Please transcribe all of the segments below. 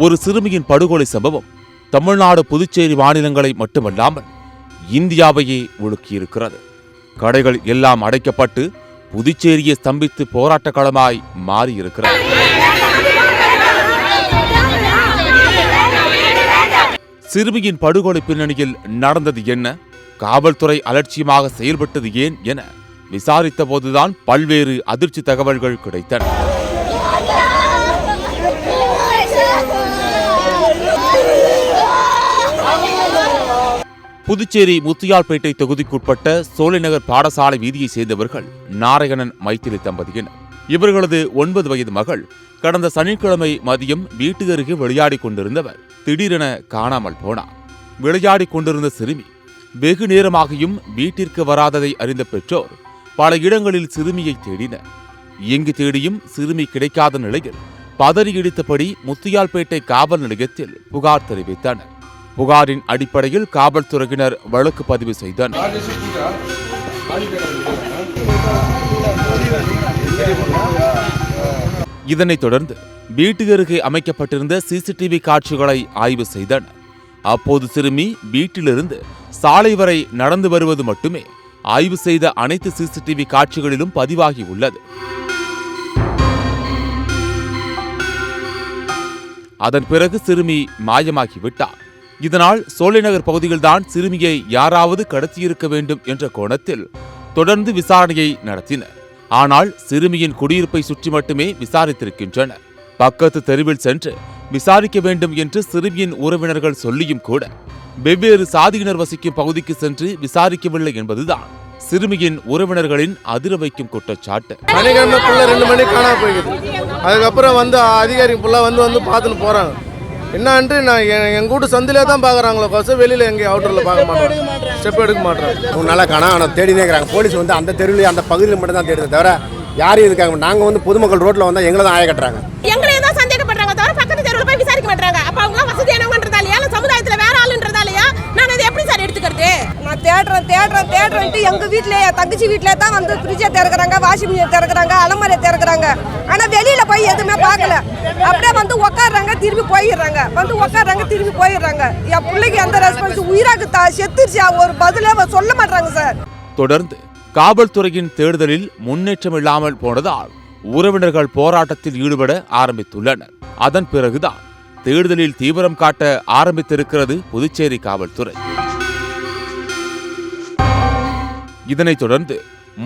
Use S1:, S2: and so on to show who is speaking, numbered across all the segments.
S1: ஒரு சிறுமியின் படுகொலை சம்பவம் தமிழ்நாடு, புதுச்சேரி மாநிலங்களை மட்டுமல்லாமல் இந்தியாவையே உலுக்கியிருக்கிறது. கடைகள் எல்லாம் அடைக்கப்பட்டு புதுச்சேரியை ஸ்தம்பித்து போராட்ட களமாய் மாறியிருக்கிறது. சிறுமியின் படுகொலை பின்னணியில் நடந்தது என்ன, காவல்துறை அலட்சியமாக செயல்பட்டது ஏன் என விசாரித்த போதுதான் பல்வேறு அதிர்ச்சி தகவல்கள் கிடைத்தன. புதுச்சேரி முத்தியால்பேட்டை தொகுதிக்குட்பட்ட சோலைநகர் பாடசாலை வீதியை சேர்ந்தவர்கள் நாராயணன், மைத்திலி தம்பதியினர். இவர்களது 9 வயது மகள் கடந்த சனிக்கிழமை மதியம் வீட்டு அருகே விளையாடிக் கொண்டிருந்தவர் திடீரென காணாமல் போனார். விளையாடிக் கொண்டிருந்த சிறுமி வெகு நேரமாகியும் வீட்டிற்கு வராததை அறிந்த பெற்றோர் பல இடங்களில் சிறுமியை தேடினர். எங்கு தேடியும் சிறுமி கிடைக்காத நிலையில் பதறியடித்தபடி முத்தியால்பேட்டை காவல் நிலையத்தில் புகார் தெரிவித்தனர். புகாரின் அடிப்படையில் காவல்துறையினர் வழக்கு பதிவு செய்தனர். இதனைத் தொடர்ந்து வீட்டு அருகே அமைக்கப்பட்டிருந்த சிசிடிவி காட்சிகளை ஆய்வு செய்தனர். அப்போது சிறுமி வீட்டிலிருந்து சாலை வரை நடந்து வருவது மட்டுமே ஆய்வு செய்த அனைத்து சிசிடிவி காட்சிகளிலும் பதிவாகி உள்ளது. அதன் பிறகு சிறுமி மாயமாகிவிட்டார். இதனால் சோலைநகர் பகுதியில்தான் சிறுமியை யாராவது கடத்தியிருக்க வேண்டும் என்ற கோணத்தில் தொடர்ந்து விசாரணையை நடத்தினர். ஆனால் சிறுமியின் குடியிருப்பை சுற்றி மட்டுமே விசாரித்திருக்கின்றனர். பக்கத்து தெருவில் சென்று விசாரிக்க வேண்டும் என்று சிறுமியின் உறவினர்கள் சொல்லியும் கூட வெவ்வேறு சாதியினர் வசிக்கும் பகுதிக்கு சென்று விசாரிக்கவில்லை என்பதுதான் சிறுமியின் உறவினர்களின் அதிர வைக்கும் குற்றச்சாட்டு.
S2: சனிக்கிழமை 2 மணிக்கு காணா போயிடுது. அதுக்கப்புறம் அதிகாரி வந்து பார்த்துன்னு போறாங்க. என்னன்ட்டு நான் என் கூட்டு சந்திலே தான் பார்க்குறாங்களோ கொசம், வெளியில் எங்கேயும் அவுட்டரில் பார்க்க மாட்டேன், ஸ்டெப் எடுக்க மாட்டேன்.
S3: நல்லா காணா ஆனால் தேடினே இருக்கிறாங்க. போலீஸ் அந்த தெருவில் அந்த பகுதியில் மட்டும் தான் தேடுறது தவிர யாரையும் இருக்காங்க. நாங்கள் பொதுமக்கள் ரோட்டில் வந்தால் எங்களை தான் ஆய கட்டுறாங்க.
S4: எங்களையே தான் சந்தேகப்படுறாங்க தவிர பக்கத்து தெருவில் போய் விசாரிக்க மாட்டாங்க. அப்போ அவங்களாம் வசதியானவங்கன்றதாலையா இல்லை சமுதாயத்தில் வேற ஆளுன்றதாலையா நான் அதை எப்படி சார் எடுத்துக்கிறது?
S5: நான் தேடுறேன்ட்டு எங்கள் வீட்டில் தங்கச்சி வீட்டில் தான் ஃப்ரிட்ஜை திறக்கிறாங்க, வாஷிங் மிஷினை திறக்கிறாங்க, அலமாரியை திறக்கிறாங்க. ஆனால் வெளியில் போய் எதுவுமே பார்க்கல. அப்படியே உட்காடுறாங்க, திரும்பி போயிடுறாங்க, திரும்பி போயிடுறாங்க. என் பிள்ளைக்கு எந்த ரெஸ்பான்ஸ், உயிராக்கு செத்துருச்சா ஒரு பதிலே சொல்ல மாட்டாங்க சார்.
S1: தொடர்ந்து காவல்துறையின் தேடுதலில் முன்னேற்றம் இல்லாமல் போனதால் உறவினர்கள் போராட்டத்தில் ஈடுபட ஆரம்பித்துள்ளனர். அதன் பிறகுதான் தேடுதலில் தீவிரம் காட்ட ஆரம்பித்திருக்கிறது புதுச்சேரி காவல்துறை. இதனைத் தொடர்ந்து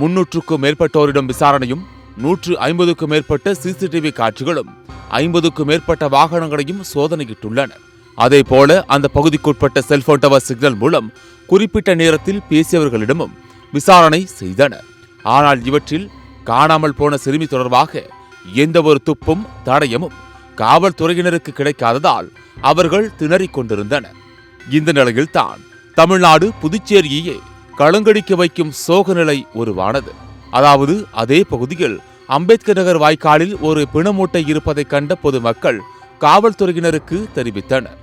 S1: 300க்கும் மேற்பட்டோரிடம் விசாரணையும், 150க்கும் மேற்பட்ட சிசிடிவி காட்சிகளும், 50க்கும் மேற்பட்ட வாகனங்களையும் சோதனையிட்டுள்ளனர். அதேபோல அந்த பகுதிக்குட்பட்ட செல்போன் டவர் சிக்னல் மூலம் குறிப்பிட்ட நேரத்தில் பேசியவர்களிடமும் விசாரணை செய்தனர். ஆனால் இவற்றில் காணாமல் போன சிறுமி தொடர்பாக எந்த ஒரு துப்பும் தடயமும் காவல்துறையினருக்கு கிடைக்காததால் அவர்கள் திணறிக் கொண்டிருந்தனர். இந்த நிலையில்தான் தமிழ்நாடு, புதுச்சேரியே களங்கடிக்க வைக்கும் சோக நிலை உருவானது. அதாவது அதே பகுதியில் அம்பேத்கர் நகர் வாய்க்காலில் ஒரு பிணமூட்டை இருப்பதை கண்ட பொதுமக்கள் காவல்துறையினருக்கு தெரிவித்தனர்.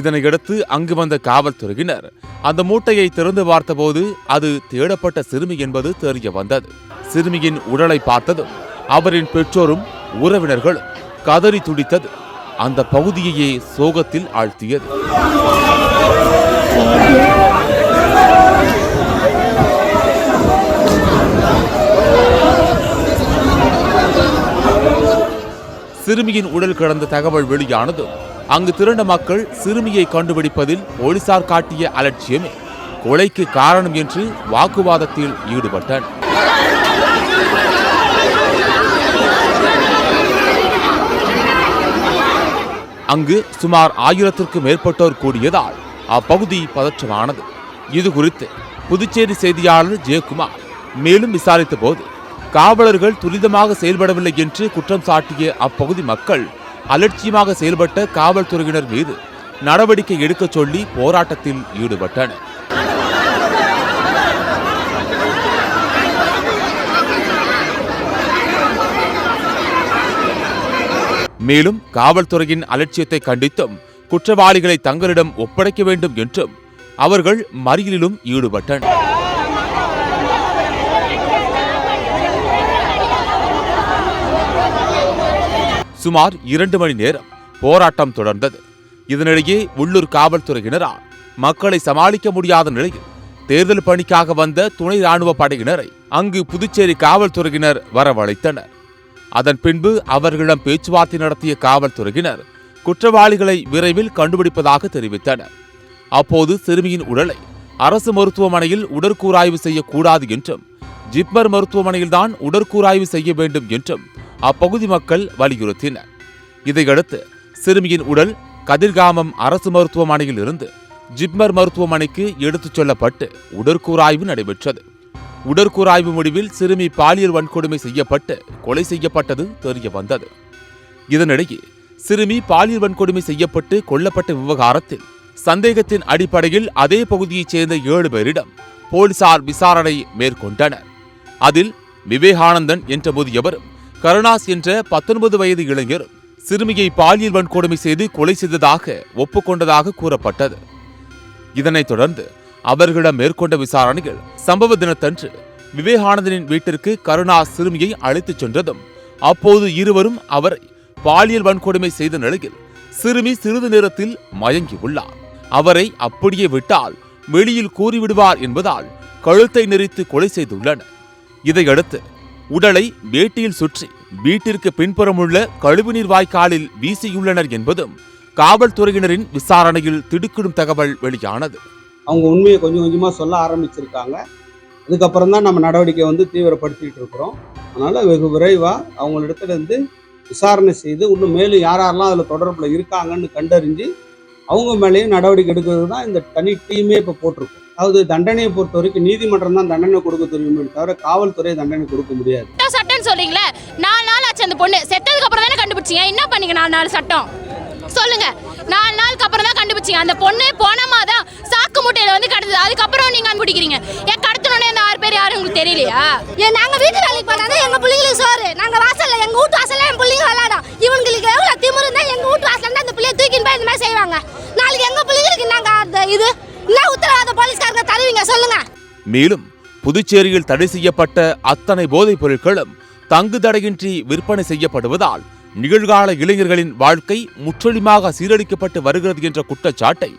S1: இதனையடுத்து அங்கு வந்த காவல்துறையினர் அந்த மூட்டையை திறந்து பார்த்தபோது அது தேடப்பட்ட சிறுமி என்பது தெரிய வந்தது. சிறுமியின் உடலை பார்த்ததும் அவரின் பெற்றோரும் உறவினர்களும் கதறி துடித்தது அந்த பகுதியையே சோகத்தில் ஆழ்த்தியது. சிறுமியின் உடல் கிடந்த தகவல் வெளியானதும் அங்கு திரண்ட மக்கள் சிறுமியை கண்டுபிடிப்பதில் போலீசார் காட்டிய அலட்சியமே கொலைக்கு காரணம் என்று வாக்குவாதத்தில் ஈடுபட்டனர். அங்கு சுமார் 1000க்கும் மேற்பட்டோர் கூடியதால் அப்பகுதி பதற்றமானது. இது குறித்து புதுச்சேரி செய்தியாளர் ஜெயக்குமார் மேலும் விசாரித்த போது காவலர்கள் துரிதமாக செயல்படவில்லை என்று குற்றம் சாட்டிய அப்பகுதி மக்கள் அலட்சியமாக செயல்பட்ட காவல்துறையினர் மீது நடவடிக்கை எடுக்கச் சொல்லி போராட்டத்தில் ஈடுபட்டனர். மேலும் காவல்துறையின் அலட்சியத்தை கண்டித்தும் குற்றவாளிகளை தங்களிடம் ஒப்படைக்க வேண்டும் என்றும் அவர்கள் மறியலிலும் ஈடுபட்டனர். சுமார் 2 மணி நேரம் போராட்டம் தொடர்ந்தது. இதனிடையே உள்ளூர் காவல்துறையினரால் மக்களை சமாளிக்க முடியாத நிலையில் தேர்தல் பணிக்காக வந்த துணை ராணுவ படையினரை அங்கு புதுச்சேரி காவல்துறையினர் வரவழைத்தனர். அதன் பின்பு அவர்களிடம் பேச்சுவார்த்தை நடத்திய காவல்துறையினர் குற்றவாளிகளை விரைவில் கண்டுபிடிப்பதாக தெரிவித்தனர். அப்போது சிறுமியின் உடலை அரசு மருத்துவமனையில் உடற்கூறாய்வு செய்யக்கூடாது என்றும் ஜிப்மர் மருத்துவமனையில்தான் உடற்கூறாய்வு செய்ய வேண்டும் என்றும் அப்பகுதி மக்கள் வலியுறுத்தினர். இதையடுத்து சிறுமியின் உடல் கதிர்காமம் அரசு மருத்துவமனையில் இருந்து ஜிப்மர் மருத்துவமனைக்கு எடுத்துச் செல்லப்பட்டு உடற்கூறாய்வு நடைபெற்றது. உடற்கூறாய்வு முடிவில் சிறுமி பாலியல் வன்கொடுமை செய்யப்பட்டு கொலை செய்யப்பட்டது தெரிய வந்தது. இதனிடையே சிறுமி பாலியல் வன்கொடுமை செய்யப்பட்டு கொல்லப்பட்ட விவகாரத்தில் சந்தேகத்தின் அடிப்படையில் அதே பகுதியைச் சேர்ந்த 7 பேரிடம் போலீசார் விசாரணை மேற்கொண்டனர். அதில் விவேகானந்தன் என்ற முதியவரும் கருணாஸ் என்ற 19 வயது இளைஞரும் சிறுமியை பாலியல் வன்கொடுமை செய்து கொலை செய்ததாக ஒப்புக்கொண்டதாக கூறப்பட்டது. இதனைத் தொடர்ந்து அவர்களிடம் மேற்கொண்ட விசாரணைகள் சம்பவ தினத்தன்று விவேகானந்தனின் வீட்டிற்கு கருணாஸ் சிறுமியை அழைத்துச் சென்றதும் அப்போது இருவரும் அவரை பாலியல் வன்கொடுமை செய்த நிலையில் சிறுமி சிறிது நேரத்தில் மயங்கியுள்ளார். அவரை அப்படியே விட்டால் வெளியில் கூறிவிடுவார் என்பதால் கழுத்தை நெரித்து கொலை செய்துள்ளனர். இதையடுத்து உடலை வேட்டியில் சுற்றி வீட்டிற்கு பின்புறமுள்ள கழிவுநீர் வாய்க்காலில் வீசியுள்ளனர் என்பதும் காவல்துறையினரின் விசாரணையில் திடுக்கிடும் தகவல் வெளியானது.
S6: அவங்க உண்மையை கொஞ்சம் கொஞ்சமாக சொல்ல ஆரம்பிச்சிருக்காங்க. அதுக்கப்புறம் தான் நம்ம நடவடிக்கை தீவிரப்படுத்திட்டு இருக்கிறோம். அதனால் வெகு விரைவாக அவங்களிடத்துல இருந்து விசாரணை செய்து இன்னும் மேலும் யாரெல்லாம் அதில் தொடர்பில் இருக்காங்கன்னு கண்டறிஞ்சு அவங்க மேலேயும் நடவடிக்கை எடுக்கிறது தான் இந்த தனி டீமே இப்போ போட்டிருக்கோம். அதாவது தண்டனையை பொறுத்த வரைக்கும் நீதிமன்றம் தான் தண்டனை கொடுக்க தெரியுமே தவிர காவல்துறை தண்டனை கொடுக்க முடியாது.
S7: சட்டம் சொல்றீங்களே, 4 நாள் ஆச்சு அந்த பொண்ணு செத்ததுக்கு அப்புறம் தானே கண்டுபிடிச்சீங்க. என்ன பண்ணீங்க 4 நாள் சட்டம் சொல்லுங்க. 4 நாளுக்கு அப்புறம் தான் கண்டுபிடிச்சீங்க. அந்த பொண்ணு போனமா தான் சாக்கு மூட்டையில கடந்தது. அதுக்கப்புறம் நீங்க கண்டுபிடிக்கிறீங்க. ஏன் கடத்தணும்னே அந்த 6 பேர் யாரும் உங்களுக்கு தெரியலையா? நாங்க வீட்டு வேலைக்கு போனா எங்க பிள்ளைங்களுக்கு சோறு, நாங்க வாசல்ல எங்க வீட்டு வாசல்ல என் பிள்ளைங்க விளையாடும். இவங்களுக்கு எவ்வளவு திமிரு இருந்தா எங்க வீட்டு வாசல்ல அந்த பிள்ளைய தூக்கின்னு போய் இந்த மாதிரி செய்வாங்க. நாளைக்கு எங்க பிள்ளைங்களுக்கு நாங்க இது என்ன உத்தரவாத போலீஸ்காரங்க தருவீங்க சொல்லுங்க.
S1: மேலும் புதுச்சேரியில் தடை செய்யப்பட்ட அத்தனை போதைப் பொருட்களும் தங்கு தடையின்றி விற்பனை செய்யப்படுவதால் நிகழ்கால இளைஞர்களின் வாழ்க்கை முற்றிலுமாக சீரழிக்கப்பட்டு வருகிறது என்ற குற்றச்சாட்டை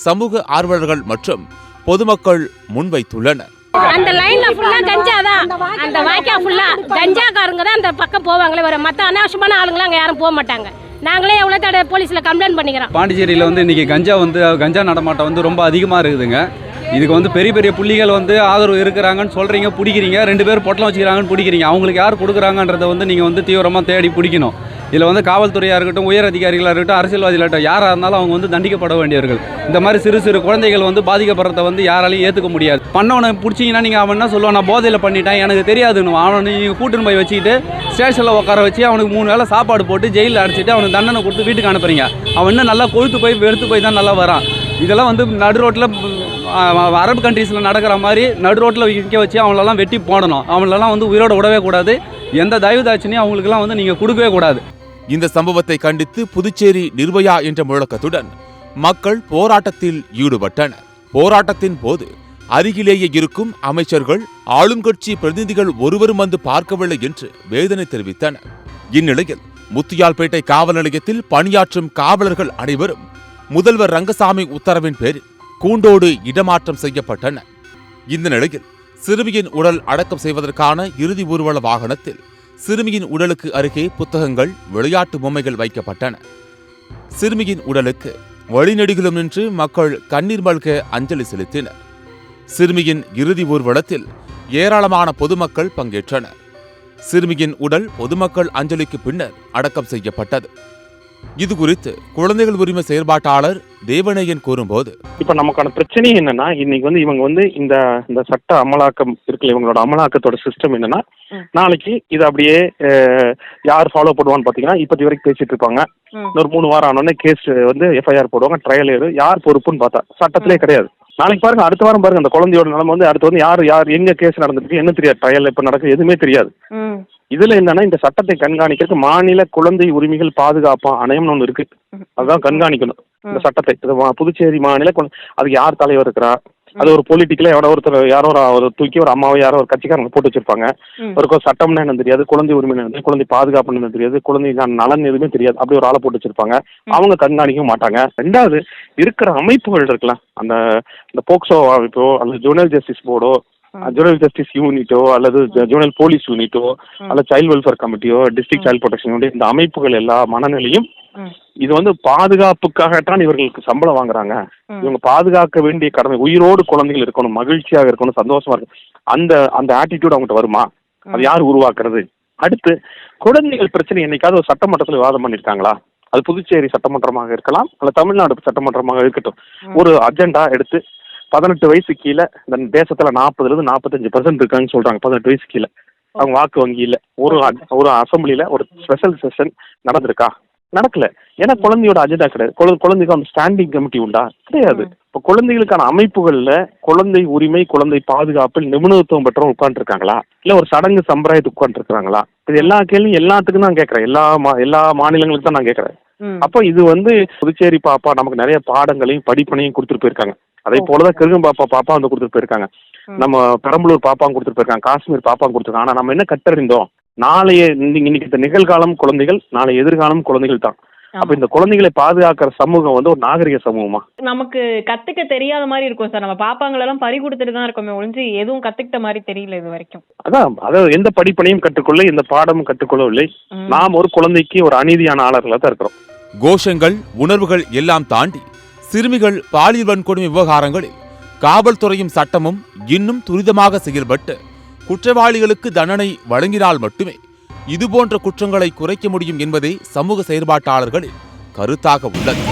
S1: சமூக ஆர்வலர்கள் மற்றும் பொதுமக்கள் முன்வைத்துள்ளனர்.
S8: அந்த லைன்ல ஃபுல்லா கஞ்சா தான், அந்த வாய்க்கா ஃபுல்லா கஞ்சாக்காரங்க தான் அந்த பக்கம் போவாங்களே, வர மற்ற அனாவசியமான ஆளுங்களாம் அங்கே யாரும் போக மாட்டாங்க. நாங்களே எவ்வளோ தடவை போலீஸில் கம்ப்ளைண்ட் பண்ணிக்கிறோம்.
S9: பாண்டிச்சேரியில் இன்னைக்கு கஞ்சா நடமாட்டம் ரொம்ப அதிகமாக இருக்குதுங்க. இதுக்கு பெரிய பெரிய புள்ளிகள் ஆதரவு இருக்கிறாங்கன்னு சொல்கிறீங்க, பிடிக்கிறீங்க. 2 பேர் பொட்டலம் வச்சுக்கிறாங்கன்னு பிடிக்கிறீங்க. அவங்களுக்கு யார் கொடுக்குறாங்கன்றதை நீங்கள் தீவிரமாக தேடி பிடிக்கணும். இதில் காவல்துறையாக இருக்கட்டும், உயர் அதிகாரிகளாக இருக்கட்டும், அரசியல்வாதிகளாக இருக்கட்டும், யாராக இருந்தாலும் அவங்க தண்டிக்கப்பட வேண்டியவர்கள். இந்த மாதிரி சிறு சிறு குழந்தைகள் பாதிக்கப்படுறத யாராலையும் ஏற்றுக்க முடியாது. பண்ணவனை பிடிச்சிங்கன்னா நீங்கள் அவன் என்ன சொல்லுவான், நான் போதையில் பண்ணிட்டேன் எனக்கு தெரியாதுன்னு. அவனை நீங்கள் கூட்டுன்னு போய் வச்சுக்கிட்டு ஸ்டேஷனில் உட்கார வச்சு அவனுக்கு 3 வேளை சாப்பாடு போட்டு ஜெயிலில் அடைச்சிட்டு அவனுக்கு தண்டனை கொடுத்து வீட்டுக்கு அனுப்புறீங்க. அவன் இன்னும் நல்லா கொழுத்து போய் வெறுத்து போய் தான் நல்லா வரான். இதெல்லாம் நடு ரோட்டில் அரபு கண்ட்ரீஸில் நடக்கிற மாதிரி நடு ரோட்டில் விற்க வச்சு அவங்களெல்லாம் வெட்டி போடணும். அவங்களெல்லாம் உயிரோட விடவே கூடாது. எந்த தயவுதாட்சினையும் அவங்களுக்கெல்லாம் நீங்கள் கொடுக்கவே கூடாது.
S1: இந்த சம்பவத்தை கண்டித்து புதுச்சேரி நிர்பயா என்ற முழக்கத்துடன் மக்கள் போராட்டத்தில் ஈடுபட்டனர். போராட்டத்தின் போது அருகிலேயே இருக்கும் அமைச்சர்கள், ஆளும் கட்சி பிரதிநிதிகள் ஒருவரும் பார்க்கவில்லை என்று வேதனை தெரிவித்தனர். இந்நிலையில் முத்தியால்பேட்டை காவல் நிலையத்தில் பணியாற்றும் காவலர்கள் அனைவரும் முதல்வர் ரங்கசாமி உத்தரவின் பேரில் கூண்டோடு இடமாற்றம் செய்யப்பட்டனர். இந்த நிலையில் சிறுமியின் உடல் அடக்கம் செய்வதற்கான இறுதி ஊர்வல வாகனத்தில் சிறுமியின் உடலுக்கு அருகே புத்தகங்கள், விளையாட்டு பொம்மைகள் வைக்கப்பட்டன. சிறுமியின் உடலுக்கு வழிநெடுகிலும் நின்று மக்கள் கண்ணீர் மல்க அஞ்சலி செலுத்தினர். சிறுமியின் இறுதி ஊர்வலத்தில் ஏராளமான பொதுமக்கள் பங்கேற்றனர். சிறுமியின் உடல் பொதுமக்கள் அஞ்சலிக்கு பின்னர் அடக்கம் செய்யப்பட்டது. இது குறித்து குழந்தைகள் உரிமை செயற்பாட்டாளர் தேவநேயன் கூறும்போது,
S10: இப்ப நமக்கான பிரச்சனை என்னன்னா, இன்னைக்கு இவங்க இந்த சட்ட அமலாக்கம் இருக்குல்ல, இவங்களோட அமலாக்கத்தோட சிஸ்டம் என்னன்னா, நாளைக்கு இது அப்படியே யார் ஃபாலோ பண்ணுவான்னு பாத்தீங்கன்னா, இப்போதைக்கு வரைக்கும் பேசிட்டு இருப்பாங்க. இன்னொரு 3 வாரம் ஆனோடனே கேஸ் எஃப்ஐஆர் போடுவாங்க, ட்ரையல் ஏறும். யார் பொறுப்புன்னு பார்த்தா சட்டத்திலே கிடையாது. நாளைக்கு பாருங்க, அடுத்த வாரம் பாருங்க, அந்த குழந்தையோட நிலைமை அடுத்து யார் எங்க கேஸ் நடந்துருக்கு என்ன தெரியாது, ட்ரையல் இப்ப நடக்குது எதுவுமே தெரியாது. இதுல என்னன்னா, இந்த சட்டத்தை கண்காணிக்கிறதுக்கு மாநில குழந்தை உரிமைகள் பாதுகாப்பு ஆணையம்னு ஒண்ணு இருக்கு. அதுதான் கண்காணிக்கணும் இந்த சட்டத்தை. புதுச்சேரி மாநில அதுக்கு யார் தலைவர் இருக்கிறா, அது ஒரு பொலிட்டிக்கலா யாரோ ஒரு தூக்கி ஒரு அம்மாவை யாரோ ஒரு கட்சிக்காரங்க போட்டு வச்சிருப்பாங்க. ஒரு சட்டம்னா என்ன தெரியாது, குழந்தை உரிமை என்ன தெரியாது, குழந்தை பாதுகாப்புன்னு தெரியாது, குழந்தைக்கான நலன் எதுவுமே தெரியாது. அப்படி ஒரு ஆளை போட்டு வச்சிருப்பாங்க. அவங்க கண்காணிக்க மாட்டாங்க. ரெண்டாவது இருக்கிற அமைப்புகள் இருக்கலாம், அந்த போக்சோ அமைப்போ அல்லது ஜுவனல் ஜஸ்டிஸ் போர்டோ, ஜுவனல் ஜஸ்டிஸ் யூனிட்டோ அல்லது ஜுவனல் போலீஸ் யூனிட்டோ அல்லது சைல்டு வெல்ஃபேர் கமிட்டியோ, டிஸ்ட்ரிக்ட் சைல்டு ப்ரொடெக்ஷன் யூனிட், இந்த அமைப்புகள் எல்லா மனநிலையும் இது வந்து பாதுகாப்புக்காகத்தான் இவர்களுக்கு சம்பளம் வாங்குறாங்க. இவங்க பாதுகாக்க வேண்டிய கடமை, உயிரோடு குழந்தைகள் இருக்கணும், மகிழ்ச்சியாக இருக்கணும், சந்தோஷமா இருக்கணும், அந்த ஆட்டிடியூட் அவங்ககிட்ட வருமா? அது யார் உருவாக்குறது? அடுத்து குழந்தைகள் பிரச்சனை என்னைக்காவது ஒரு சட்டமன்றத்தில் விவாதம் பண்ணியிருக்காங்களா? அது புதுச்சேரி சட்டமன்றமாக இருக்கலாம் அல்ல தமிழ்நாடு சட்டமன்றமாக இருக்கட்டும். ஒரு அஜெண்டா எடுத்து 18 வயசு கீழே இந்த தேசத்துல 40-45% இருக்காங்கன்னு சொல்றாங்க. 18 வயசு கீழே அவங்க வாக்கு வங்கி இல்ல. ஒரு அசம்பிளில ஒரு ஸ்பெஷல் செஷன் நடந்திருக்கா? நடக்கல. ஏன்னா குழந்தையோட அஜெண்டா கிடையாது. குழந்தைக்கு அந்த ஸ்டாண்டிங் கமிட்டி உண்டா? கிடையாது. இப்போ குழந்தைகளுக்கான அமைப்புகள்ல குழந்தை உரிமை, குழந்தை பாதுகாப்பில் நிபுணத்துவம் பெற்றவங்க உட்காந்துருக்காங்களா, இல்ல ஒரு சடங்கு சம்பிரதாயத்துக்கு உட்காந்துருக்காங்களா? இது எல்லா கேள்வியும் எல்லாத்துக்கும் தான் கேட்கறேன். எல்லா மாநிலங்களுக்கும் தான் நான் கேட்கறேன். அப்போ இது வந்து புதுச்சேரி பாப்பா நமக்கு நிறைய பாடங்களையும் படிப்பனையும் கொடுத்துட்டு போயிருக்காங்க. அதே போலதான் கிருகம் பாப்பா வந்து கொடுத்துட்டு போயிருக்காங்க. நம்ம பெரம்பலூர் பாப்பாவும் கொடுத்துட்டு போயிருக்காங்க, காஷ்மீர் பாப்பாவும் கொடுத்துருக்காங்க. ஆனா நம்ம என்ன கற்றறிந்தோம்? இன்னைக்கு இந்த நிகழ்காலம் குழந்தைகள், நாளை எதிர்காலம் குழந்தைகள் தான். அப்ப இந்த குழந்தைகளை பாதுகாக்கிற சமூகம் வந்து ஒரு நாகரிக சமூகமா?
S11: நமக்கு கத்துக்க தெரியாத மாதிரி இருக்கும் சார். நம்ம பாப்பாங்களெல்லாம் பறி கொடுத்துட்டு தான் இருக்கோமே ஒழிஞ்சு எதுவும் கத்துக்கிட்ட மாதிரி தெரியல இது வரைக்கும்.
S10: அதாவது எந்த படிப்பனையும் கற்றுக்கொள்ள, எந்த பாடமும் கற்றுக்கொள்ளவில்லை. நாம் ஒரு குழந்தைக்கு ஒரு அநீதியான ஆளர்களா தான் இருக்கிறோம்.
S1: கோஷங்கள், உணர்வுகள் எல்லாம் தாண்டி சிறுமிகள் பாலியல் வன்கொடுமை விவகாரங்களில் காவல்துறையும் சட்டமும் இன்னும் துரிதமாக செயல்பட்டு குற்றவாளிகளுக்கு தண்டனை வழங்கினால் மட்டுமே இதுபோன்ற குற்றங்களை குறைக்க முடியும் என்பதே சமூக செயற்பாட்டாளர்களின் கருத்தாக உள்ளது.